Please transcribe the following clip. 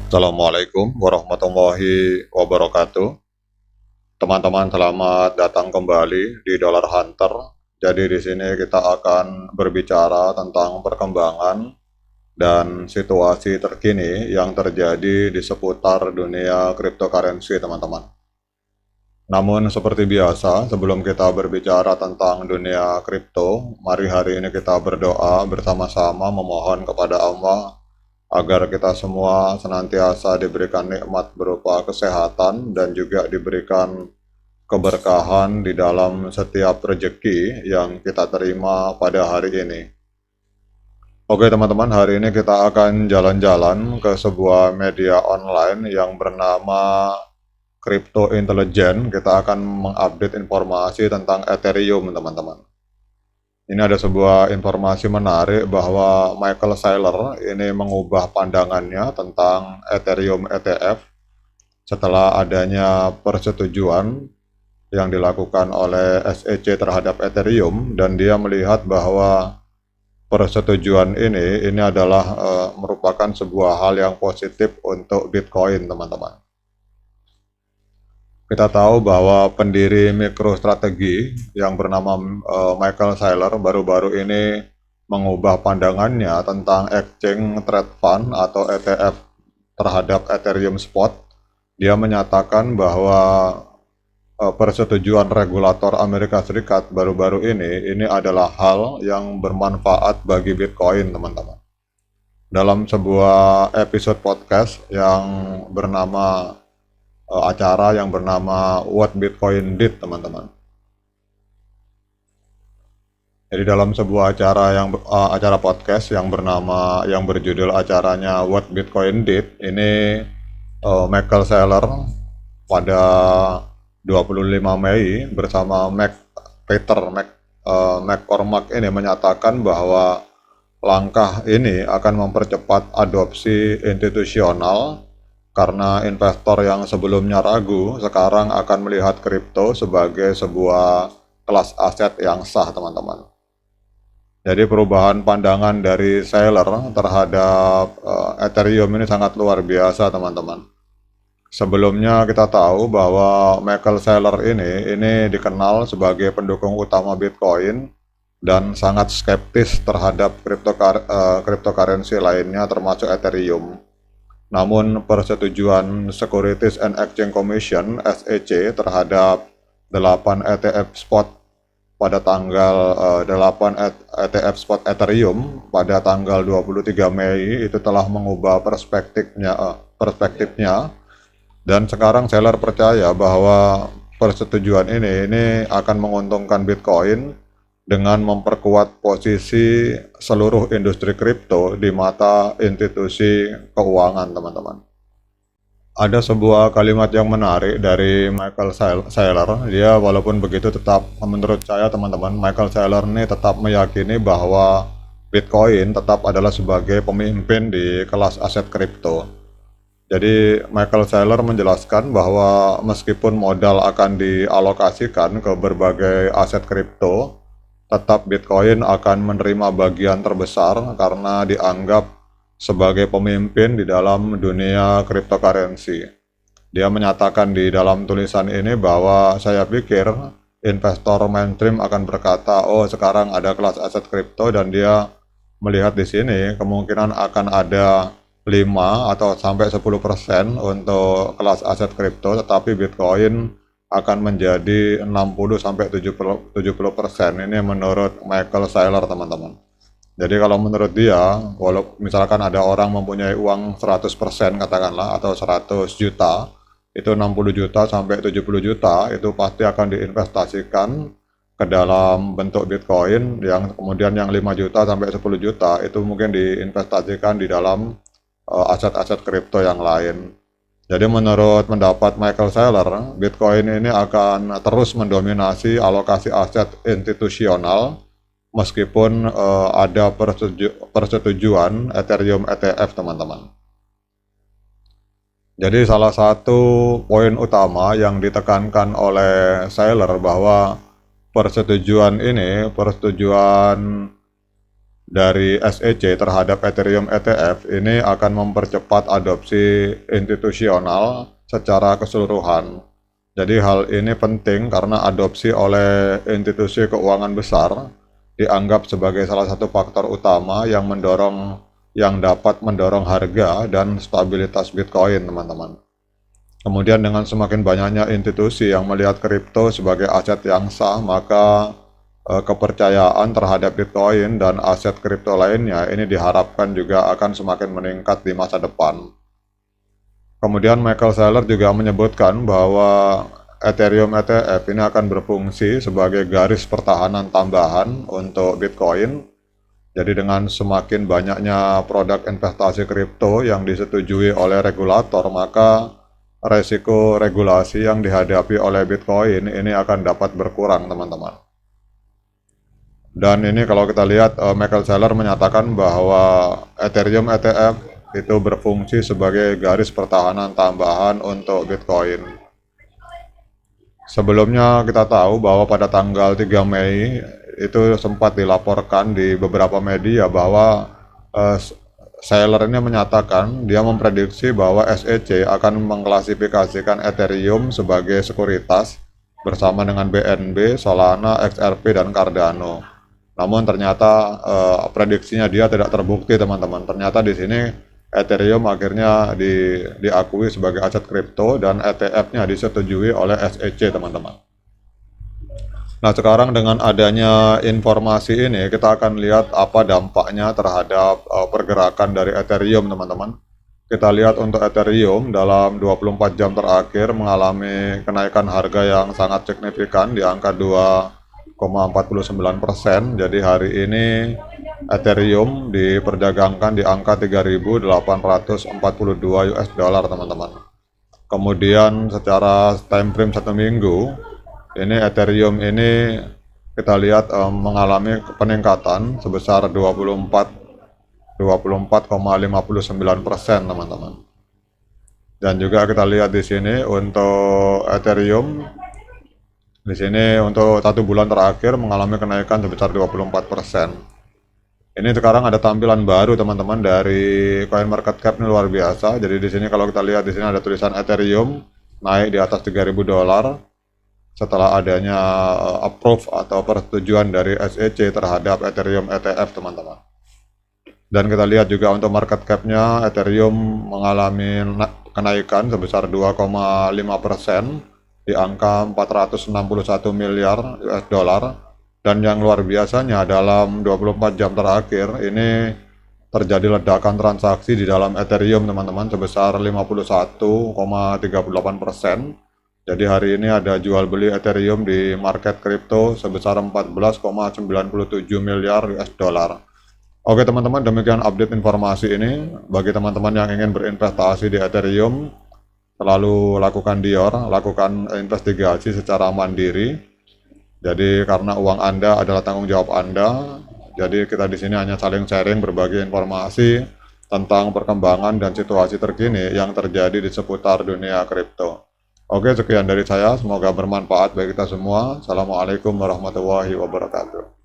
Assalamualaikum warahmatullahi wabarakatuh. Teman-teman, selamat datang kembali di Dollar Hunter. Jadi di sini kita akan berbicara tentang perkembangan dan situasi terkini yang terjadi di seputar dunia cryptocurrency, teman-teman. Namun seperti biasa, sebelum kita berbicara tentang dunia kripto, mari hari ini kita berdoa bersama-sama memohon kepada Allah agar kita semua senantiasa diberikan nikmat berupa kesehatan dan juga diberikan keberkahan di dalam setiap rejeki yang kita terima pada hari ini. Oke teman-teman, hari ini kita akan jalan-jalan ke sebuah media online yang bernama Crypto Intelligence. Kita akan mengupdate informasi tentang Ethereum, teman-teman. Ini ada sebuah informasi menarik bahwa Michael Saylor ini mengubah pandangannya tentang Ethereum ETF setelah adanya persetujuan yang dilakukan oleh SEC terhadap Ethereum, dan dia melihat bahwa persetujuan ini adalah merupakan sebuah hal yang positif untuk Bitcoin, teman-teman. Kita tahu bahwa pendiri MicroStrategy yang bernama Michael Saylor baru-baru ini mengubah pandangannya tentang Exchange Trade Fund atau ETF terhadap Ethereum Spot. Dia menyatakan bahwa persetujuan regulator Amerika Serikat baru-baru ini adalah hal yang bermanfaat bagi Bitcoin, teman-teman. Dalam sebuah episode podcast yang bernama acara yang bernama What Bitcoin Did, teman-teman. Jadi dalam sebuah acara podcast yang berjudul acaranya What Bitcoin Did, ini Michael Saylor pada 25 Mei bersama McCormack ini menyatakan bahwa langkah ini akan mempercepat adopsi institusional karena investor yang sebelumnya ragu sekarang akan melihat kripto sebagai sebuah kelas aset yang sah, teman-teman. Jadi perubahan pandangan dari Saylor terhadap Ethereum ini sangat luar biasa, teman-teman. Sebelumnya kita tahu bahwa Michael Saylor ini dikenal sebagai pendukung utama Bitcoin dan sangat skeptis terhadap cryptocurrency lainnya termasuk Ethereum. Namun persetujuan Securities and Exchange Commission (SEC) terhadap 8 ETF spot pada tanggal 8 ETF spot Ethereum pada tanggal 23 Mei itu telah mengubah perspektifnya, dan sekarang Saylor percaya bahwa persetujuan ini akan menguntungkan Bitcoin dengan memperkuat posisi seluruh industri kripto di mata institusi keuangan, teman-teman. Ada sebuah kalimat yang menarik dari Michael Saylor. Dia walaupun begitu tetap, menurut saya teman-teman, Michael Saylor ini tetap meyakini bahwa Bitcoin tetap adalah sebagai pemimpin di kelas aset kripto. Jadi Michael Saylor menjelaskan bahwa meskipun modal akan dialokasikan ke berbagai aset kripto, tetap Bitcoin akan menerima bagian terbesar karena dianggap sebagai pemimpin di dalam dunia cryptocurrency. Dia menyatakan di dalam tulisan ini bahwa saya pikir investor mainstream akan berkata, oh sekarang ada kelas aset kripto, dan dia melihat di sini kemungkinan akan ada 5 atau sampai 10% untuk kelas aset kripto, tetapi Bitcoin akan menjadi 60-70%. Ini menurut Michael Saylor, teman-teman. Jadi kalau menurut dia, kalau misalkan ada orang mempunyai uang 100% katakanlah, atau 100 juta, itu 60 juta sampai 70 juta itu pasti akan diinvestasikan ke dalam bentuk Bitcoin, yang kemudian yang 5 juta sampai 10 juta itu mungkin diinvestasikan di dalam aset-aset kripto yang lain. Jadi menurut pendapat Michael Saylor, Bitcoin ini akan terus mendominasi alokasi aset institusional meskipun ada persetujuan Ethereum ETF, teman-teman. Jadi salah satu poin utama yang ditekankan oleh Saylor bahwa persetujuan dari SEC terhadap Ethereum ETF ini akan mempercepat adopsi institusional secara keseluruhan. Jadi hal ini penting karena adopsi oleh institusi keuangan besar dianggap sebagai salah satu faktor utama yang dapat mendorong harga dan stabilitas Bitcoin, teman-teman. Kemudian dengan semakin banyaknya institusi yang melihat kripto sebagai aset yang sah, maka kepercayaan terhadap Bitcoin dan aset kripto lainnya ini diharapkan juga akan semakin meningkat di masa depan. Kemudian Michael Saylor juga menyebutkan bahwa Ethereum ETF ini akan berfungsi sebagai garis pertahanan tambahan untuk Bitcoin. Jadi dengan semakin banyaknya produk investasi kripto yang disetujui oleh regulator, maka resiko regulasi yang dihadapi oleh Bitcoin ini akan dapat berkurang, teman-teman. Dan ini kalau kita lihat, Michael Saylor menyatakan bahwa Ethereum ETF itu berfungsi sebagai garis pertahanan tambahan untuk Bitcoin. Sebelumnya kita tahu bahwa pada tanggal 3 Mei itu sempat dilaporkan di beberapa media bahwa Saylor ini menyatakan dia memprediksi bahwa SEC akan mengklasifikasikan Ethereum sebagai sekuritas bersama dengan BNB, Solana, XRP, dan Cardano. Namun ternyata prediksinya dia tidak terbukti, teman-teman. Ternyata di sini Ethereum akhirnya diakui sebagai aset kripto dan ETF-nya disetujui oleh SEC, teman-teman. Nah, sekarang dengan adanya informasi ini, kita akan lihat apa dampaknya terhadap pergerakan dari Ethereum, teman-teman. Kita lihat untuk Ethereum dalam 24 jam terakhir mengalami kenaikan harga yang sangat signifikan di angka 2,49%. Jadi hari ini Ethereum diperdagangkan di angka 3.842 US dollar, teman-teman. Kemudian secara time frame 1 minggu, ini Ethereum ini kita lihat mengalami peningkatan sebesar 24,59%, teman-teman. Dan juga kita lihat di sini untuk Ethereum, di sini untuk 1 bulan terakhir mengalami kenaikan sebesar 24%. Ini sekarang ada tampilan baru, teman-teman, dari CoinMarketCap, ini luar biasa. Jadi di sini kalau kita lihat di sini ada tulisan Ethereum naik di atas 3.000 dolar setelah adanya approve atau persetujuan dari SEC terhadap Ethereum ETF, teman-teman. Dan kita lihat juga untuk market cap-nya Ethereum mengalami kenaikan sebesar 2,5% di angka 461 miliar US dollar. Dan yang luar biasanya dalam 24 jam terakhir ini terjadi ledakan transaksi di dalam Ethereum, teman-teman, sebesar 51,38%. Jadi hari ini ada jual beli Ethereum di market kripto sebesar 14,97 miliar US dollar. Oke, teman-teman, demikian update informasi ini. Bagi teman-teman yang ingin berinvestasi di Ethereum, selalu lakukan lakukan investigasi secara mandiri. Jadi karena uang Anda adalah tanggung jawab Anda, jadi kita di sini hanya saling sharing berbagi informasi tentang perkembangan dan situasi terkini yang terjadi di seputar dunia kripto. Oke, sekian dari saya, semoga bermanfaat bagi kita semua. Assalamualaikum warahmatullahi wabarakatuh.